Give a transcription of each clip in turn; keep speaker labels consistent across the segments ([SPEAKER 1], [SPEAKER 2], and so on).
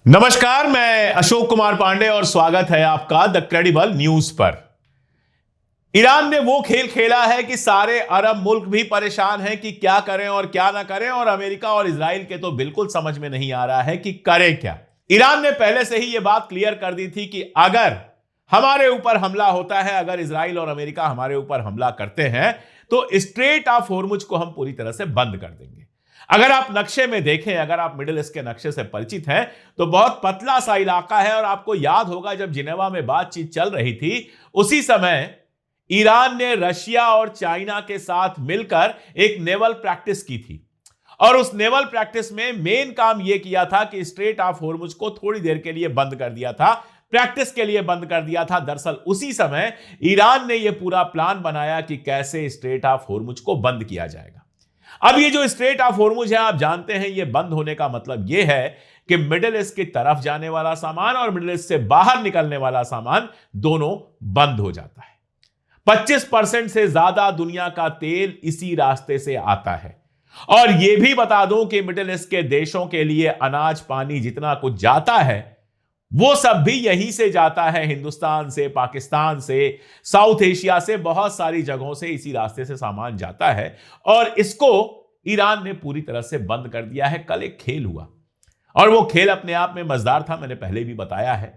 [SPEAKER 1] नमस्कार, मैं अशोक कुमार पांडे और स्वागत है आपका द क्रेडिबल न्यूज पर। ईरान ने वो खेल खेला है कि सारे अरब मुल्क भी परेशान हैं कि क्या करें और क्या ना करें, और अमेरिका और इजराइल के तो बिल्कुल समझ में नहीं आ रहा है कि करें क्या। ईरान ने पहले से ही यह बात क्लियर कर दी थी कि अगर हमारे ऊपर हमला होता है, अगर इजराइल और अमेरिका हमारे ऊपर हमला करते हैं तो स्ट्रेट ऑफ होर्मुज को हम पूरी तरह से बंद कर देंगे। अगर आप नक्शे में देखें, अगर आप मिडिल ईस्ट के नक्शे से परिचित हैं, तो बहुत पतला सा इलाका है। और आपको याद होगा जब जिनेवा में बातचीत चल रही थी, उसी समय ईरान ने रशिया और चाइना के साथ मिलकर एक नेवल प्रैक्टिस की थी। और उस नेवल प्रैक्टिस में मेन काम यह किया था कि स्ट्रेट ऑफ होर्मुज को थोड़ी देर के लिए बंद कर दिया था, प्रैक्टिस के लिए बंद कर दिया था। दरअसल उसी समय ईरान ने यह पूरा प्लान बनाया कि कैसे स्ट्रेट ऑफ होर्मुज को बंद किया जाएगा। अब ये जो स्ट्रेट ऑफ होर्मुज है, आप जानते हैं, ये बंद होने का मतलब ये है कि मिडिल ईस्ट की तरफ जाने वाला सामान और मिडिल ईस्ट से बाहर निकलने वाला सामान दोनों बंद हो जाता है। 25% से ज्यादा दुनिया का तेल इसी रास्ते से आता है। और यह भी बता दूं कि मिडिल ईस्ट के देशों के लिए अनाज पानी जितना कुछ जाता है, वो सब भी यहीं से जाता है, हिंदुस्तान से, पाकिस्तान से, साउथ एशिया से, बहुत सारी जगहों से इसी रास्ते से सामान जाता है। और इसको ईरान ने पूरी तरह से बंद कर दिया है। कल एक खेल हुआ और वो खेल अपने आप में मजेदार था। मैंने पहले भी बताया है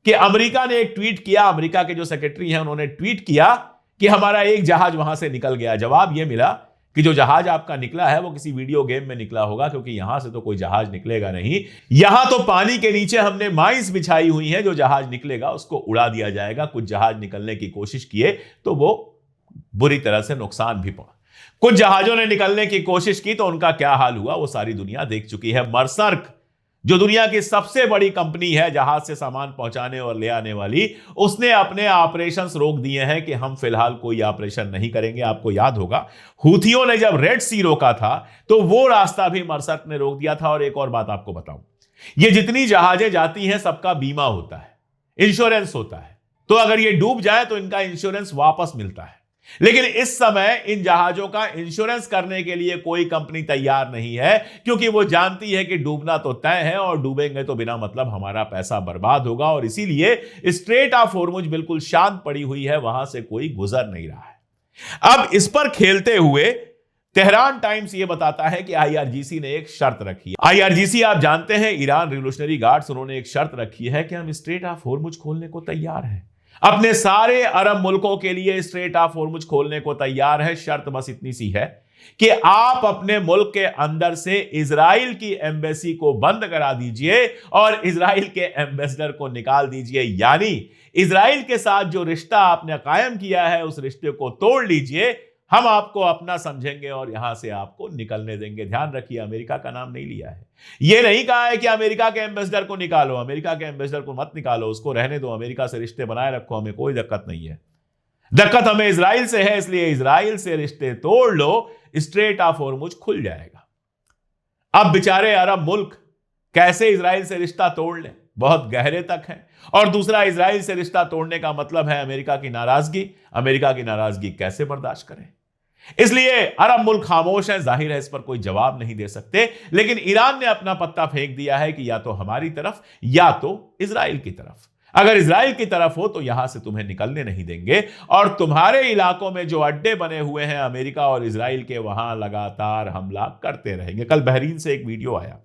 [SPEAKER 1] कि अमेरिका ने एक ट्वीट किया, अमेरिका के जो सेक्रेटरी हैं उन्होंने ट्वीट किया कि हमारा एक जहाज वहां से निकल गया। जवाब यह मिला कि जो जहाज आपका निकला है वो किसी वीडियो गेम में निकला होगा, क्योंकि यहां से तो कोई जहाज निकलेगा नहीं। यहां तो पानी के नीचे हमने माइंस बिछाई हुई है, जो जहाज निकलेगा उसको उड़ा दिया जाएगा। कुछ जहाज निकलने की कोशिश किए तो वो बुरी तरह से नुकसान भी पहुंचा। कुछ जहाजों ने निकलने की कोशिश की तो उनका क्या हाल हुआ वो सारी दुनिया देख चुकी है। मर्सर्क, जो दुनिया की सबसे बड़ी कंपनी है जहाज से सामान पहुंचाने और ले आने वाली, उसने अपने ऑपरेशंस रोक दिए हैं कि हम फिलहाल कोई ऑपरेशन नहीं करेंगे। आपको याद होगा हूथियों ने जब रेड सी रोका था तो वो रास्ता भी मर्सर्क ने रोक दिया था। और एक और बात आपको बताऊं, ये जितनी जहाजें जाती हैं सबका बीमा होता है, इंश्योरेंस होता है। तो अगर ये डूब जाए तो इनका इंश्योरेंस वापस मिलता है। लेकिन इस समय इन जहाजों का इंश्योरेंस करने के लिए कोई कंपनी तैयार नहीं है, क्योंकि वो जानती है कि डूबना तो तय है और डूबेंगे तो बिना मतलब हमारा पैसा बर्बाद होगा। और इसीलिए स्ट्रेट ऑफ होर्मुज बिल्कुल शांत पड़ी हुई है, वहां से कोई गुजर नहीं रहा है। अब इस पर खेलते हुए तेहरान टाइम्स ये बताता है कि आईआरजीसी ने एक शर्त रखी है। आईआरजीसी आप जानते हैं, ईरान रिवोल्यूशनरी गार्ड्स, उन्होंने एक शर्त रखी है कि हम स्ट्रेट ऑफ होर्मुज खोलने को तैयार हैं, अपने सारे अरब मुल्कों के लिए स्ट्रेट ऑफ होर्मुज खोलने को तैयार है। शर्त बस इतनी सी है कि आप अपने मुल्क के अंदर से इजराइल की एम्बेसी को बंद करा दीजिए और इजराइल के एम्बेसडर को निकाल दीजिए। यानी इजराइल के साथ जो रिश्ता आपने कायम किया है उस रिश्ते को तोड़ लीजिए, हम आपको अपना समझेंगे और यहां से आपको निकलने देंगे। ध्यान रखिए, अमेरिका का नाम नहीं लिया है। यह नहीं कहा है कि अमेरिका के एम्बेसडर को निकालो, अमेरिका के एम्बेसडर को मत निकालो, उसको रहने दो, अमेरिका से रिश्ते बनाए रखो, हमें कोई दिक्कत नहीं है। दिक्कत हमें इजराइल से है, इसलिए इजराइल से रिश्ते तोड़ लो, स्ट्रेट ऑफ होर्मुज खुल जाएगा। अब बेचारे अरब मुल्क कैसे इजराइल से रिश्ता तोड़ लें, बहुत गहरे तक है। और दूसरा, इजराइल से रिश्ता तोड़ने का मतलब है अमेरिका की नाराजगी। अमेरिका की नाराजगी कैसे बर्दाश्त करें? इसलिए अरब मुल्क खामोश है, जाहिर है इस पर कोई जवाब नहीं दे सकते। लेकिन ईरान ने अपना पत्ता फेंक दिया है कि या तो हमारी तरफ या तो इजराइल की तरफ। अगर इजराइल की तरफ हो तो यहां से तुम्हें निकलने नहीं देंगे और तुम्हारे इलाकों में जो अड्डे बने हुए हैं अमेरिका और इजराइल के, वहां लगातार हमला करते रहेंगे। कल बहरीन से एक वीडियो आया,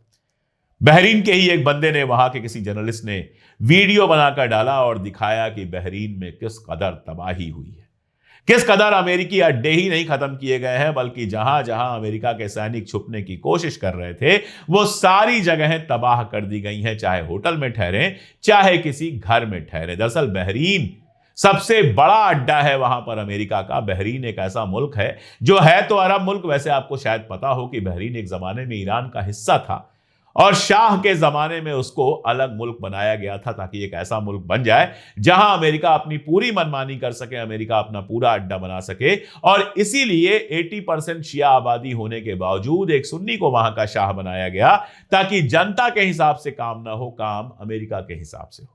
[SPEAKER 1] बहरीन के ही एक बंदे ने, वहां के किसी जर्नलिस्ट ने वीडियो बनाकर डाला और दिखाया कि बहरीन में किस कदर तबाही हुई है, किस कदर अमेरिकी अड्डे ही नहीं खत्म किए गए हैं, बल्कि जहां जहां अमेरिका के सैनिक छुपने की कोशिश कर रहे थे वो सारी जगहें तबाह कर दी गई हैं, चाहे होटल में ठहरे, चाहे किसी घर में ठहरे। दरअसल बहरीन सबसे बड़ा अड्डा है वहां पर अमेरिका का। बहरीन एक ऐसा मुल्क है जो है तो अरब मुल्क, वैसे आपको शायद पता हो कि बहरीन एक जमाने में ईरान का हिस्सा था और शाह के जमाने में उसको अलग मुल्क बनाया गया था ताकि एक ऐसा मुल्क बन जाए जहां अमेरिका अपनी पूरी मनमानी कर सके, अमेरिका अपना पूरा अड्डा बना सके। और इसीलिए 80% शिया आबादी होने के बावजूद एक सुन्नी को वहां का शाह बनाया गया ताकि जनता के हिसाब से काम ना हो, काम अमेरिका के हिसाब से हो।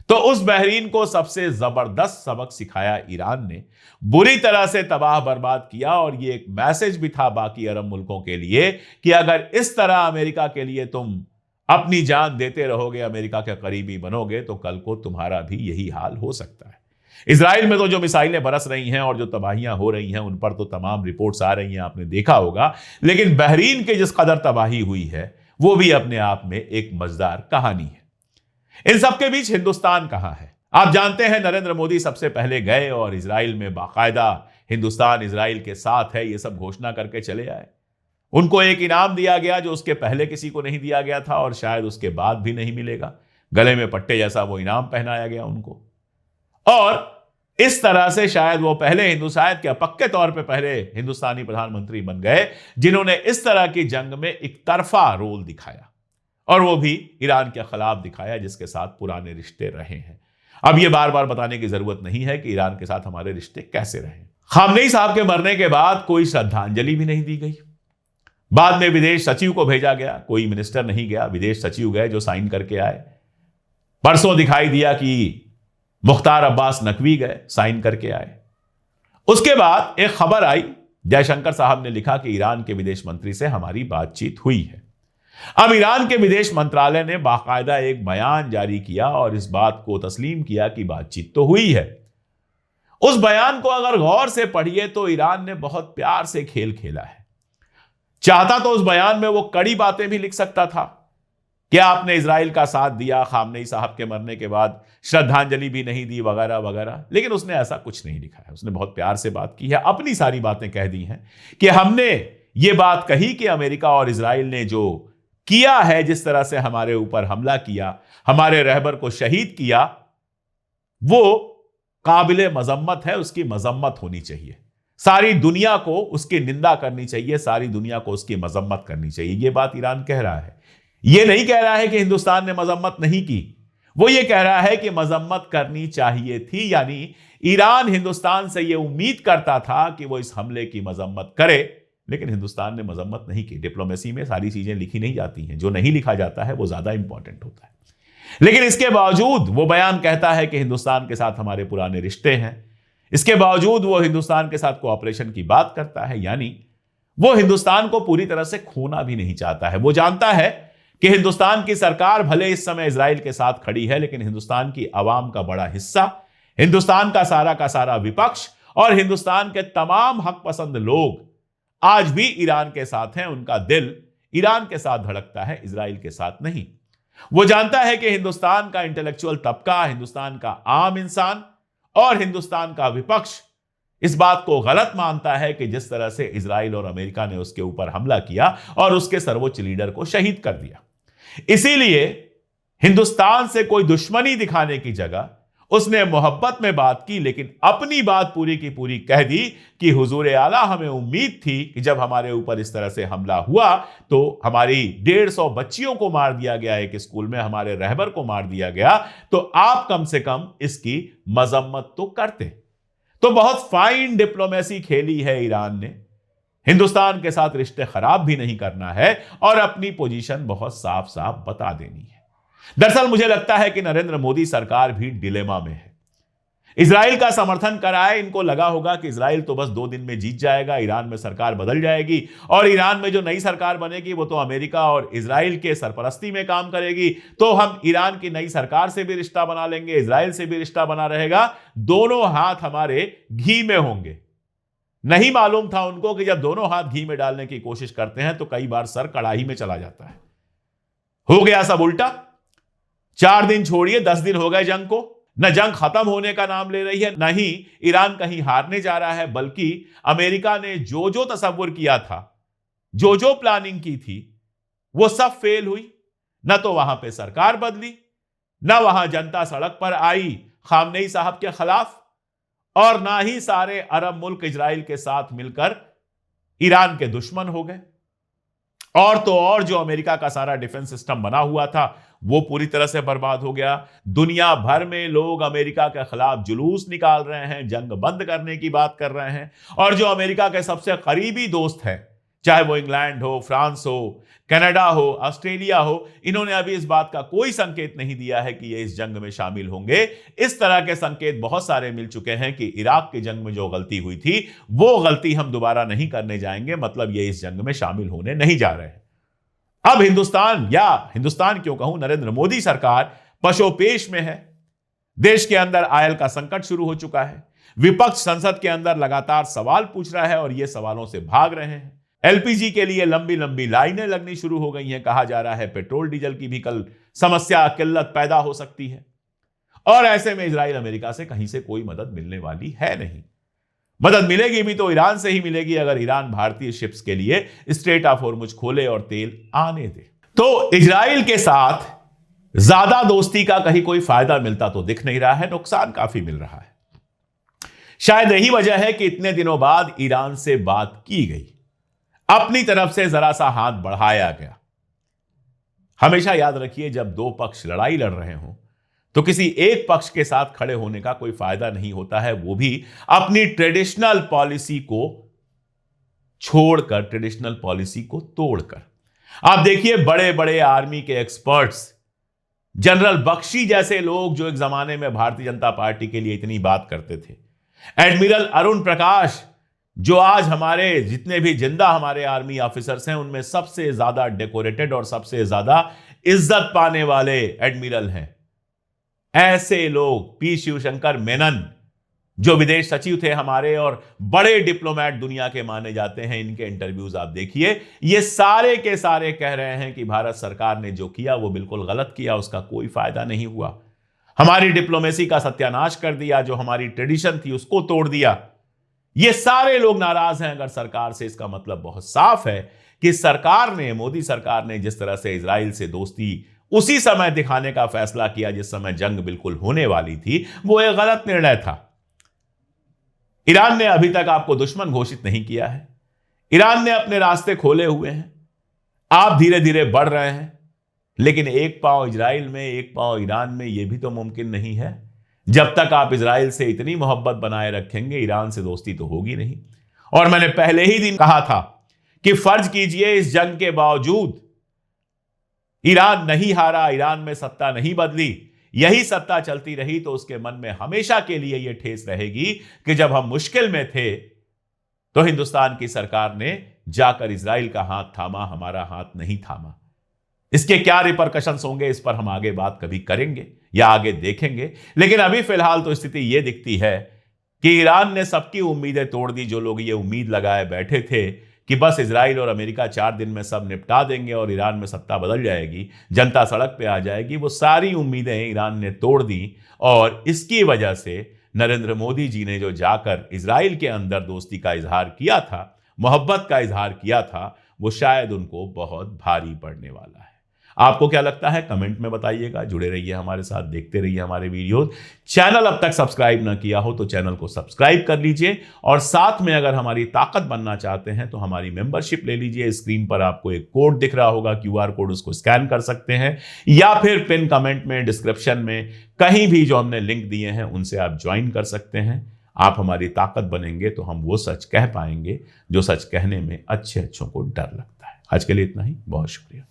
[SPEAKER 1] तो उस बहरीन को सबसे जबरदस्त सबक सिखाया ईरान ने, बुरी तरह से तबाह बर्बाद किया। और ये एक मैसेज भी था बाकी अरब मुल्कों के लिए कि अगर इस तरह अमेरिका के लिए तुम अपनी जान देते रहोगे, अमेरिका के करीबी बनोगे, तो कल को तुम्हारा भी यही हाल हो सकता है। इजराइल में तो जो मिसाइलें बरस रही हैं और जो तबाहियां हो रही हैं, उन पर तो तमाम रिपोर्ट्स आ रही हैं, आपने देखा होगा। लेकिन बहरीन के जिस कदर तबाही हुई है, वो भी अपने आप में एक मजेदार कहानी है। इन सबके बीच हिंदुस्तान कहां है? आप जानते हैं, नरेंद्र मोदी सबसे पहले गए और इजराइल में बाकायदा हिंदुस्तान इजराइल के साथ है, ये सब घोषणा करके चले आए। उनको एक इनाम दिया गया जो उसके पहले किसी को नहीं दिया गया था और शायद उसके बाद भी नहीं मिलेगा। गले में पट्टे जैसा वो इनाम पहनाया गया उनको, और इस तरह से शायद वो पहले शायद क्या पक्के तौर पे पहले हिंदुस्तानी प्रधानमंत्री बन गए जिन्होंने इस तरह की जंग में एक तरफा रोल दिखाया, और वो भी ईरान के खिलाफ दिखाया, जिसके साथ पुराने रिश्ते रहे हैं। अब ये बार बार बताने की जरूरत नहीं है कि ईरान के साथ हमारे रिश्ते कैसे रहे। खामनेई साहब के मरने के बाद कोई श्रद्धांजलि भी नहीं दी गई। बाद में विदेश सचिव को भेजा गया, कोई मिनिस्टर नहीं गया, विदेश सचिव गए जो साइन करके आए। परसों दिखाई दिया कि मुख्तार अब्बास नकवी गए, साइन करके आए। उसके बाद एक खबर आई, जयशंकर साहब ने लिखा कि ईरान के विदेश मंत्री से हमारी बातचीत हुई है। अब ईरान के विदेश मंत्रालय ने बाकायदा एक बयान जारी किया और इस बात को तस्लीम किया कि बातचीत तो हुई है। उस बयान को अगर गौर से पढ़िए तो ईरान ने बहुत प्यार से खेल खेला है। चाहता तो उस बयान में वो कड़ी बातें भी लिख सकता था कि आपने इजराइल का साथ दिया, खामनेई साहब के मरने के बाद श्रद्धांजलि भी नहीं दी, वगैरह वगैरह, लेकिन उसने ऐसा कुछ नहीं लिखा है। उसने बहुत प्यार से बात की है, अपनी सारी बातें कह दी हैं कि हमने ये बात कही कि अमेरिका और इजराइल ने जो किया है, जिस तरह से हमारे ऊपर हमला किया, हमारे रहबर को शहीद किया, वो काबिले मजम्मत है, उसकी मजम्मत होनी चाहिए। सारी दुनिया को उसकी निंदा करनी चाहिए, सारी दुनिया को उसकी मजम्मत करनी चाहिए। यह बात ईरान कह रहा है। यह नहीं कह रहा है कि हिंदुस्तान ने मजम्मत नहीं की, वो ये कह रहा है कि मजम्मत करनी चाहिए थी। यानी ईरान हिंदुस्तान से यह उम्मीद करता था कि वो इस हमले की मजम्मत करे, लेकिन हिंदुस्तान ने मजम्मत नहीं की। डिप्लोमेसी में सारी चीजें लिखी नहीं जाती हैं, जो नहीं लिखा जाता है वो ज्यादा इंपॉर्टेंट होता है। लेकिन इसके बावजूद वो बयान कहता है कि हिंदुस्तान के साथ हमारे पुराने रिश्ते हैं। इसके बावजूद वो हिंदुस्तान के साथ कोऑपरेशन की बात करता है, यानी वो हिंदुस्तान को पूरी तरह से खोना भी नहीं चाहता है। वो जानता है कि हिंदुस्तान की सरकार भले इस समय इजराइल के साथ खड़ी है, लेकिन हिंदुस्तान की आवाम का बड़ा हिस्सा, हिंदुस्तान का सारा विपक्ष और हिंदुस्तान के तमाम हक पसंद लोग आज भी ईरान के साथ हैं। उनका दिल ईरान के साथ धड़कता है, इजराइल के साथ नहीं। वो जानता है कि हिंदुस्तान का इंटेलेक्चुअल तबका, हिंदुस्तान का आम इंसान और हिंदुस्तान का विपक्ष इस बात को गलत मानता है कि जिस तरह से इजराइल और अमेरिका ने उसके ऊपर हमला किया और उसके सर्वोच्च लीडर को शहीद कर दिया। इसीलिए हिंदुस्तान से कोई दुश्मनी दिखाने की जगह उसने मोहब्बत में बात की, लेकिन अपनी बात पूरी की पूरी कह दी कि हुजूर आला, हमें उम्मीद थी कि जब हमारे ऊपर इस तरह से हमला हुआ तो हमारी 150 बच्चियों को मार दिया गया, एक स्कूल में हमारे रहबर को मार दिया गया, तो आप कम से कम इसकी मजम्मत तो करते। तो बहुत फाइन डिप्लोमेसी खेली है ईरान ने। हिंदुस्तान के साथ रिश्ते खराब भी नहीं करना है और अपनी पोजीशन बहुत साफ साफ बता देनी है। दरअसल मुझे लगता है कि नरेंद्र मोदी सरकार भी डिलेमा में है। इजराइल का समर्थन कराए, इनको लगा होगा कि इजराइल तो बस 2 दिन में जीत जाएगा, ईरान में सरकार बदल जाएगी और ईरान में जो नई सरकार बनेगी वो तो अमेरिका और इजराइल के सरपरस्ती में काम करेगी, तो हम ईरान की नई सरकार से भी रिश्ता बना लेंगे, इजराइल से भी रिश्ता बना रहेगा, दोनों हाथ हमारे घी में होंगे। नहीं मालूम था उनको कि जब दोनों हाथ घी में डालने की कोशिश करते हैं तो कई बार सर कड़ाही में चला जाता है। हो गया सब उल्टा। 4 दिन छोड़िए, 10 दिन हो गए जंग को। न जंग खत्म होने का नाम ले रही है, न ही ईरान कहीं हारने जा रहा है, बल्कि अमेरिका ने जो जो तसव्वुर किया था, जो जो प्लानिंग की थी, वो सब फेल हुई। न तो वहां पे सरकार बदली, न वहां जनता सड़क पर आई खामनेई साहब के खिलाफ, और ना ही सारे अरब मुल्क इजराइल के साथ मिलकर ईरान के दुश्मन हो गए। और तो और जो अमेरिका का सारा डिफेंस सिस्टम बना हुआ था वो पूरी तरह से बर्बाद हो गया। दुनिया भर में लोग अमेरिका के खिलाफ जुलूस निकाल रहे हैं, जंग बंद करने की बात कर रहे हैं, और जो अमेरिका के सबसे करीबी दोस्त हैं, चाहे वो इंग्लैंड हो, फ्रांस हो, कनाडा हो, ऑस्ट्रेलिया हो, इन्होंने अभी इस बात का कोई संकेत नहीं दिया है कि ये इस जंग में शामिल होंगे। इस तरह के संकेत बहुत सारे मिल चुके हैं कि इराक की जंग में जो गलती हुई थी वो गलती हम दोबारा नहीं करने जाएंगे, मतलब ये इस जंग में शामिल होने नहीं जा रहे हैं। अब हिंदुस्तान क्यों कहूं, नरेंद्र मोदी सरकार पशोपेश में है। देश के अंदर आयल का संकट शुरू हो चुका है। विपक्ष संसद के अंदर लगातार सवाल पूछ रहा है और ये सवालों से भाग रहे हैं। एलपीजी के लिए लंबी लंबी लाइनें लगनी शुरू हो गई हैं। कहा जा रहा है पेट्रोल डीजल की भी कल समस्या, किल्लत पैदा हो सकती है। और ऐसे में इजराइल अमेरिका से कहीं से कोई मदद मिलने वाली है नहीं। मदद मिलेगी भी तो ईरान से ही मिलेगी, अगर ईरान भारतीय शिप्स के लिए स्ट्रेट ऑफ हॉर्मुज खोले और तेल आने दे। तो इजराइल के साथ ज्यादा दोस्ती का कहीं कोई फायदा मिलता तो दिख नहीं रहा है, नुकसान काफी मिल रहा है। शायद यही वजह है कि इतने दिनों बाद ईरान से बात की गई, अपनी तरफ से जरा सा हाथ बढ़ाया गया। हमेशा याद रखिए, जब दो पक्ष लड़ाई लड़ रहे हों तो किसी एक पक्ष के साथ खड़े होने का कोई फायदा नहीं होता है, वो भी अपनी ट्रेडिशनल पॉलिसी को छोड़कर, ट्रेडिशनल पॉलिसी को तोड़कर। आप देखिए, बड़े बड़े आर्मी के एक्सपर्ट्स, जनरल बख्शी जैसे लोग जो एक जमाने में भारतीय जनता पार्टी के लिए इतनी बात करते थे, एडमिरल अरुण प्रकाश जो आज हमारे जितने भी जिंदा हमारे आर्मी ऑफिसर्स हैं उनमें सबसे ज्यादा डेकोरेटेड और सबसे ज्यादा इज्जत पाने वाले एडमिरल हैं, ऐसे लोग, पी शिवशंकर मेनन जो विदेश सचिव थे हमारे और बड़े डिप्लोमेट दुनिया के माने जाते हैं, इनके इंटरव्यूज आप देखिए, ये सारे के सारे कह रहे हैं कि भारत सरकार ने जो किया वो बिल्कुल गलत किया, उसका कोई फायदा नहीं हुआ, हमारी डिप्लोमेसी का सत्यानाश कर दिया, जो हमारी ट्रेडिशन थी उसको तोड़ दिया। ये सारे लोग नाराज हैं अगर सरकार से। इसका मतलब बहुत साफ है कि सरकार ने, मोदी सरकार ने जिस तरह से इजराइल से दोस्ती उसी समय दिखाने का फैसला किया जिस समय जंग बिल्कुल होने वाली थी, वो एक गलत निर्णय था। ईरान ने अभी तक आपको दुश्मन घोषित नहीं किया है, ईरान ने अपने रास्ते खोले हुए हैं, आप धीरे धीरे बढ़ रहे हैं, लेकिन एक पांव इजराइल में एक पांव ईरान में, यह भी तो मुमकिन नहीं है। जब तक आप इजराइल से इतनी मोहब्बत बनाए रखेंगे, ईरान से दोस्ती तो होगी नहीं। और मैंने पहले ही दिन कहा था कि फर्ज कीजिए इस जंग के बावजूद ईरान नहीं हारा, ईरान में सत्ता नहीं बदली, यही सत्ता चलती रही तो उसके मन में हमेशा के लिए यह ठेस रहेगी कि जब हम मुश्किल में थे तो हिंदुस्तान की सरकार ने जाकर इजराइल का हाथ थामा, हमारा हाथ नहीं थामा। इसके क्या रिपरकशंस होंगे, इस पर हम आगे बात कभी करेंगे या आगे देखेंगे, लेकिन अभी फिलहाल तो स्थिति यह दिखती है कि ईरान ने सबकी उम्मीदें तोड़ दी। जो लोग ये उम्मीद लगाए बैठे थे कि बस इजराइल और अमेरिका 4 दिन में सब निपटा देंगे और ईरान में सत्ता बदल जाएगी, जनता सड़क पे आ जाएगी, वो सारी उम्मीदें ईरान ने तोड़ दी। और इसकी वजह से नरेंद्र मोदी जी ने जो जाकर इजराइल के अंदर दोस्ती का इजहार किया था, मोहब्बत का इजहार किया था, वो शायद उनको बहुत भारी पड़ने वाला है। आपको क्या लगता है कमेंट में बताइएगा। जुड़े रहिए हमारे साथ, देखते रहिए हमारे वीडियोस। चैनल अब तक सब्सक्राइब ना किया हो तो चैनल को सब्सक्राइब कर लीजिए, और साथ में अगर हमारी ताकत बनना चाहते हैं तो हमारी मेंबरशिप ले लीजिए। स्क्रीन पर आपको एक कोड दिख रहा होगा, QR कोड, उसको स्कैन कर सकते हैं, या फिर पिन कमेंट में, डिस्क्रिप्शन में कहीं भी जो हमने लिंक दिए हैं उनसे आप ज्वाइन कर सकते हैं। आप हमारी ताकत बनेंगे तो हम वो सच कह पाएंगे जो सच कहने में अच्छे अच्छों को डर लगता है। आज के लिए इतना ही, बहुत शुक्रिया।